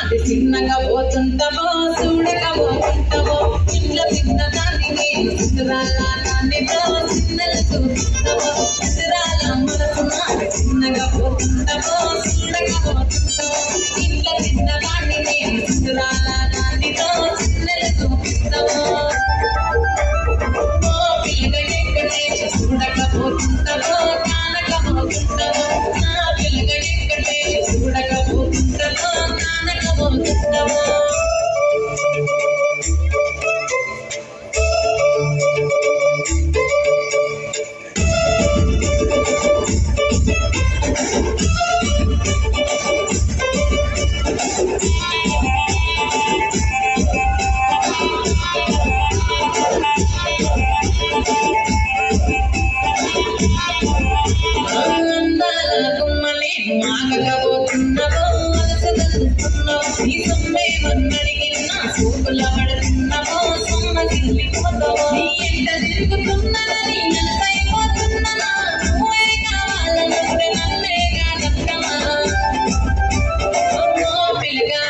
అది చిన్నగా పోతుంటావో చూడకపోతుంటావో ఇంట్లో చిన్నదాన్ని నేను చిత్రాల దానితో చిన్నలు చూపిస్తావో చిత్రాల మనసు నాది చిన్నగా పోతుంటావో చూడకపోతుంటావో ఇంట్లో చిన్నదాన్ని నేను చిత్రాల దానితో చిన్నలు చూపిస్తావో పిల్లగా ఎక్కడేసి చూడకపోతుంటావో కానకపోతుంటావో నా పిల్లగా ఎక్కడేసి చూడకపోతుంటావో కానకపోతుంటావో ఆగకపోతున్నావో అలసట చూస్తున్నావు నీ సొమ్మేమన్నడిగినా సూపుల పడుతున్నావో సొమ్మ తిరిగిపోతావో నీ ఎంట తిరుగుతున్నదని నన్నైపోతున్నా నువ్వే కావాలన్నప్పుడే నన్నే కాదమ్మా పిల్లగా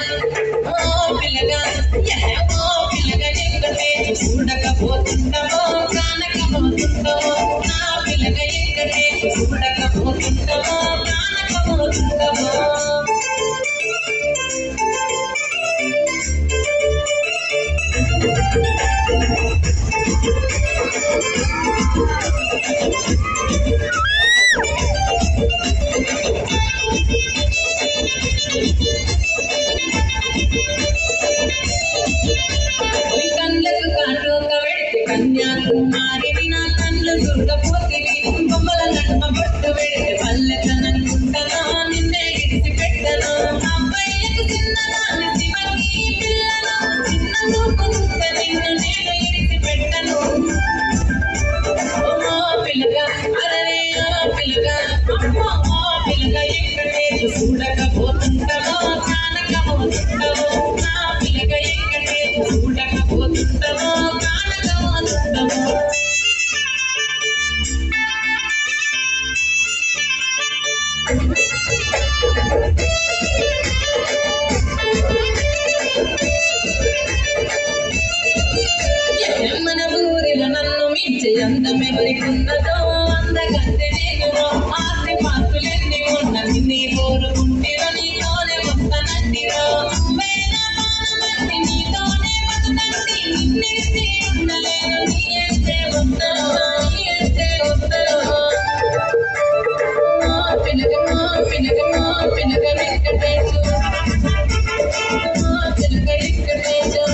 పిల్లగా ఎక్కడే చూడకపోతుంటావో కానకపోతుంటావో నా పిల్లగా ఎక్కడే చూడకపోతుంటావో కానకపోతుంటావో కళ్ళకు కాటుక పెడితే కన్యాకుమారిని నా కళ్ళు చూడపోతివి బొమ్మల నడుమ బొట్టు పెడితే పల్లెకననుకుంటానా నిన్నే ఇడిచి పెట్టను అబ్బాయిలకు చిన్నదాన్ని శివకి పిల్లను చిన్న చూపు చూస్తే నిన్ను నేను ఇడిచి పెట్టను పిల్లగా అరే పిల్లగా పిల్లగా ఎక్కడే చూడకపోతుంటావో కానకపోతుంటావో నా పిల్లగా ఎక్కడే చూడకపోతుంటావో కానకపోతుంటావో మన ఊరిలో నన్ను మించే అందమెవరికున్నదో అందగంటే నేను ఆస్తి పాస్తులెన్ని ఉన్న నిన్నే కోరుకుంటేరో నీతోనే వస్తానంటిరో నీతోనే వస్తానంటి నిన్నెత్తి ఉండలేను నీ అంటే వస్తాను నీ అంటే వస్తాను పినగమో పినగమో పినగ వెంకటేశు పినగ వెంకటేశు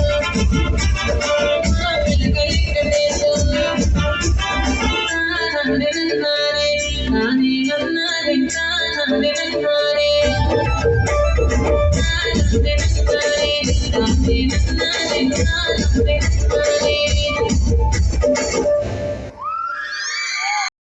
Nane